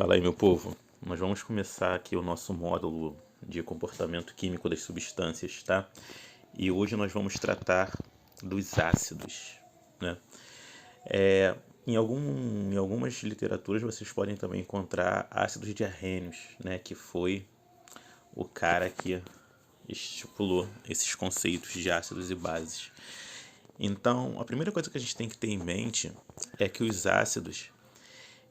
Fala aí, meu povo. Nós vamos começar aqui o nosso módulo de comportamento químico das substâncias, tá? E hoje nós vamos tratar dos ácidos, né? Em algumas literaturas vocês podem também encontrar ácidos diarrênios, né? Que foi o cara que estipulou esses conceitos de ácidos e bases. Então, a primeira coisa que a gente tem que ter em mente é que os ácidos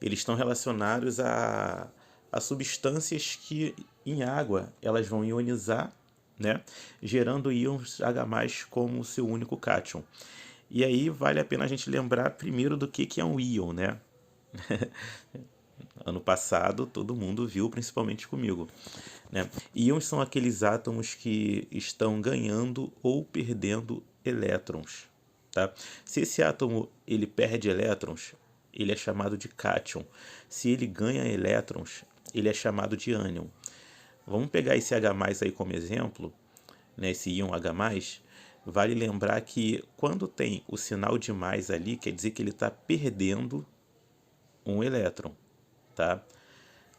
eles estão relacionados a substâncias que em água elas vão ionizar, né, gerando íons H+ como seu único cátion. E aí vale a pena a gente lembrar primeiro do que é um íon, né? Ano passado todo mundo viu, principalmente comigo, né? Íons são aqueles átomos que estão ganhando ou perdendo elétrons, tá? Se esse átomo ele perde elétrons, ele é chamado de cátion. Se ele ganha elétrons, ele é chamado de ânion. Vamos pegar esse H+ aí como exemplo, né, esse íon H+, vale lembrar que quando tem o sinal de mais ali, quer dizer que ele está perdendo um elétron, tá?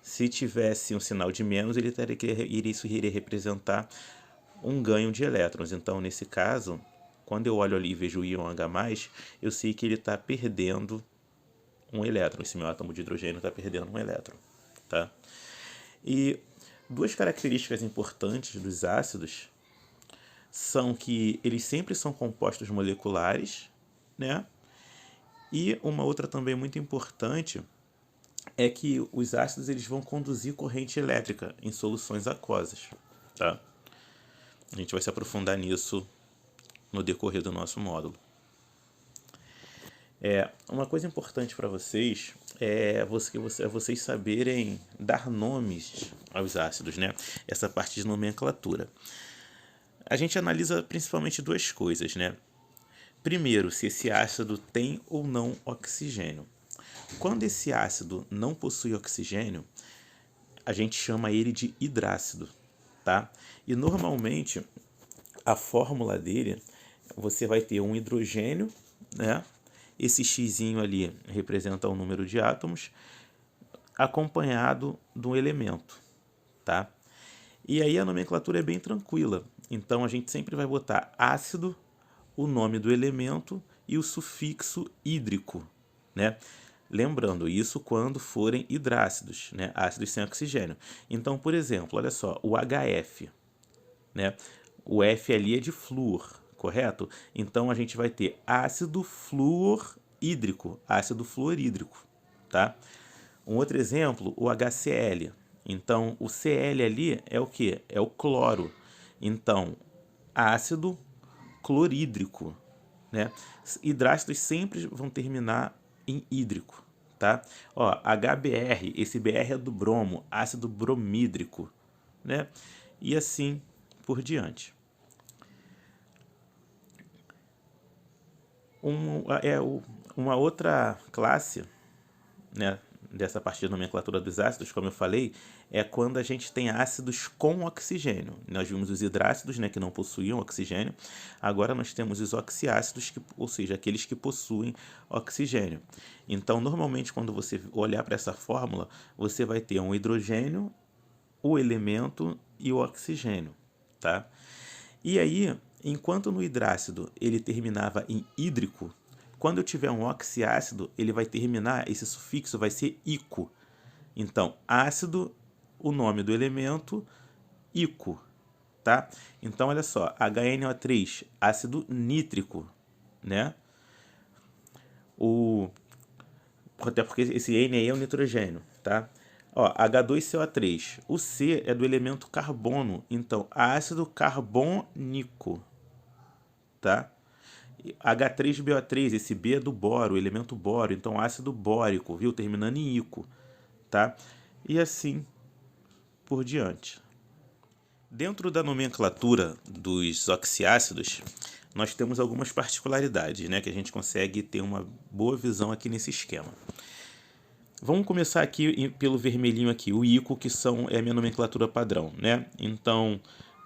Se tivesse um sinal de menos, isso iria representar um ganho de elétrons. Então, nesse caso, quando eu olho ali e vejo o íon H+, eu sei que ele está perdendo um elétron. Esse meu átomo de hidrogênio está perdendo um elétron, tá? E duas características importantes dos ácidos são que eles sempre são compostos moleculares, né? E uma outra também muito importante é que os ácidos eles vão conduzir corrente elétrica em soluções aquosas, tá? A gente vai se aprofundar nisso no decorrer do nosso módulo. Uma coisa importante para vocês é vocês saberem dar nomes aos ácidos, né? Essa parte de nomenclatura. A gente analisa principalmente duas coisas, né? Primeiro, se esse ácido tem ou não oxigênio. Quando esse ácido não possui oxigênio, a gente chama ele de hidrácido, tá? E normalmente a fórmula dele, você vai ter um hidrogênio, né? Esse xizinho ali representa o número de átomos, acompanhado do elemento, tá? E aí a nomenclatura é bem tranquila. Então a gente sempre vai botar ácido, o nome do elemento e o sufixo hídrico, né? Lembrando, isso quando forem hidrácidos, né? Ácidos sem oxigênio. Então, por exemplo, olha só, o HF, né? O F ali é de flúor, correto? Então a gente vai ter ácido fluorhídrico, ácido fluorídrico, tá? Um outro exemplo, o HCl. Então o Cl ali é o que? É o cloro. Então, ácido clorídrico, né? Hidrácidos sempre vão terminar em hídrico, tá? Ó, HBr, esse Br é do bromo, ácido bromídrico, né? E assim por diante. Uma outra classe, né, dessa parte de nomenclatura dos ácidos, como eu falei, é quando a gente tem ácidos com oxigênio. Nós vimos os hidrácidos, né, que não possuíam oxigênio. Agora nós temos os oxiácidos, ou seja, aqueles que possuem oxigênio. Então, normalmente, quando você olhar para essa fórmula, você vai ter um hidrogênio, o elemento e o oxigênio, tá? E aí, enquanto no hidrácido ele terminava em hídrico, quando eu tiver um oxiácido, ele vai terminar, esse sufixo vai ser ico. Então, ácido, o nome do elemento, ico, tá? Então, olha só, HNO3, ácido nítrico, né? Até porque esse N aí é o nitrogênio, tá? Ó, H2CO3, o C é do elemento carbono, então ácido carbônico, tá? H3BO3, esse B é do boro, o elemento boro, então ácido bórico, viu? Terminando em ico, tá? E assim por diante. Dentro da nomenclatura dos oxiácidos, nós temos algumas particularidades, né, que a gente consegue ter uma boa visão aqui nesse esquema. Vamos começar aqui pelo vermelhinho aqui, o ico, que é a minha nomenclatura padrão, né? Então,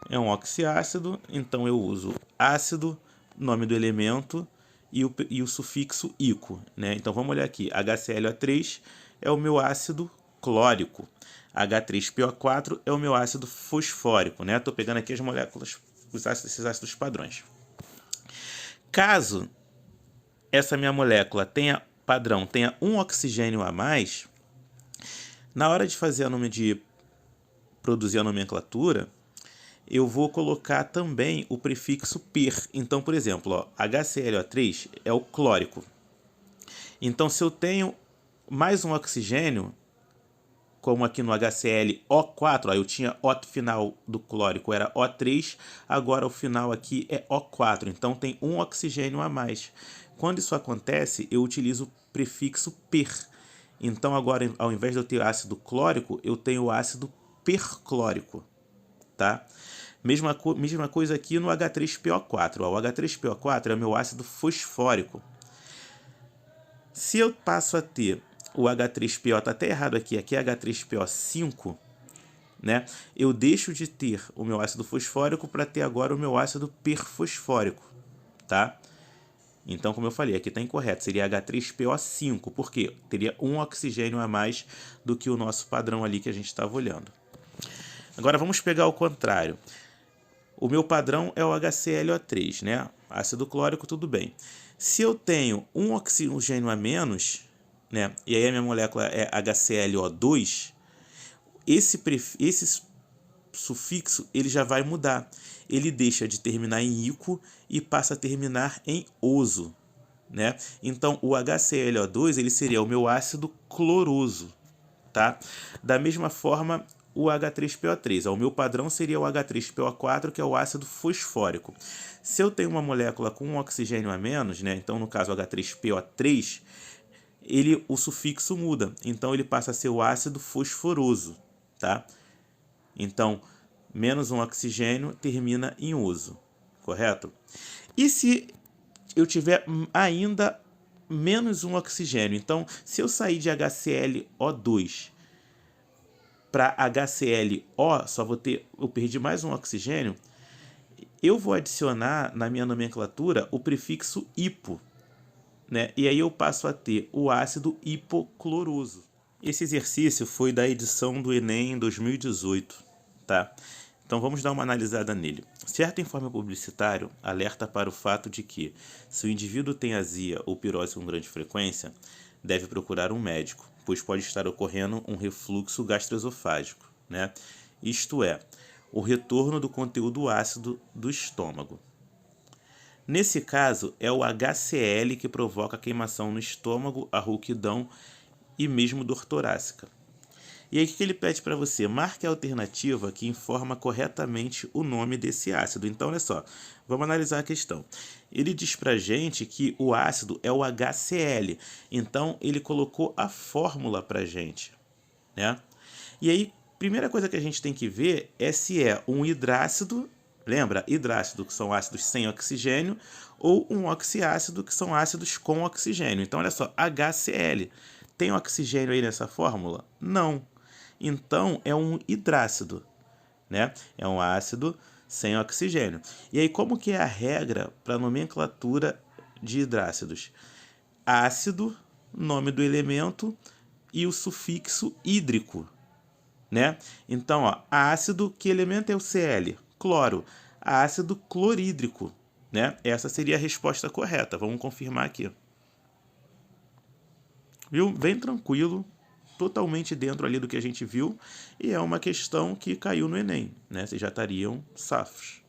é um oxiácido, então eu uso ácido, nome do elemento e o sufixo ico, né? Então vamos olhar aqui, HClO3 é o meu ácido clórico. H3PO4 é o meu ácido fosfórico, né? Estou pegando aqui as moléculas, esses ácidos padrões. Caso essa minha molécula padrão tenha um oxigênio a mais, na hora de produzir a nomenclatura, eu vou colocar também o prefixo per. Então, por exemplo, ó, HClO3 é o clórico. Então, se eu tenho mais um oxigênio, como aqui no HClO4, ó, eu tinha O final do clórico, era O3, agora o final aqui é O4, então tem um oxigênio a mais. Quando isso acontece, eu utilizo o prefixo per. Então, agora, ao invés de eu ter ácido clórico, eu tenho o ácido perclórico, tá? Mesma coisa aqui no H3PO4. Ó, o H3PO4 é o meu ácido fosfórico. Se eu passo a ter o H3PO, tá até errado aqui é H3PO5, né? Eu deixo de ter o meu ácido fosfórico para ter agora o meu ácido perfosfórico, tá? Então, como eu falei, aqui está incorreto, seria H3PO5, porque teria um oxigênio a mais do que o nosso padrão ali que a gente estava olhando. Agora vamos pegar o contrário. O meu padrão é o HClO3, né? Ácido clórico, tudo bem. Se eu tenho um oxigênio a menos, né? E aí a minha molécula é HClO2, esse sufixo ele já vai mudar. Ele deixa de terminar em ico e passa a terminar em oso, né? Então o HClO2 ele seria o meu ácido cloroso, tá? Da mesma forma o H3PO3, o meu padrão seria o H3PO4, que é o ácido fosfórico. Se eu tenho uma molécula com um oxigênio a menos, né? Então no caso o H3PO3, o sufixo muda, então ele passa a ser o ácido fosforoso, tá? Então, menos um oxigênio termina em oso, correto? E se eu tiver ainda menos um oxigênio? Então, se eu sair de HClO2 para HClO, eu perdi mais um oxigênio, eu vou adicionar na minha nomenclatura o prefixo hipo, né? E aí eu passo a ter o ácido hipocloroso. Esse exercício foi da edição do Enem 2018, tá? Então vamos dar uma analisada nele. Certo informe publicitário alerta para o fato de que, se o indivíduo tem azia ou pirose com grande frequência, deve procurar um médico, pois pode estar ocorrendo um refluxo gastroesofágico, né? Isto é, o retorno do conteúdo ácido do estômago. Nesse caso, é o HCl que provoca queimação no estômago, a rouquidão e mesmo dor torácica. E aí o que ele pede para você? Marque a alternativa que informa corretamente o nome desse ácido. Então, olha só, vamos analisar a questão. Ele diz para a gente que o ácido é o HCl, então ele colocou a fórmula para a gente, né? E aí, primeira coisa que a gente tem que ver é se é um hidrácido, lembra? Hidrácido, que são ácidos sem oxigênio, ou um oxiácido, que são ácidos com oxigênio. Então, olha só, HCl. Tem oxigênio aí nessa fórmula? Não. Então, é um hidrácido, né? É um ácido sem oxigênio. E aí, como que é a regra para a nomenclatura de hidrácidos? Ácido, nome do elemento e o sufixo hídrico, né? Então, ó, ácido, que elemento é o Cl? Cloro. Ácido clorídrico, né? Essa seria a resposta correta. Vamos confirmar aqui. Viu? Bem tranquilo, totalmente dentro ali do que a gente viu, e é uma questão que caiu no Enem, né? Vocês já estariam safos.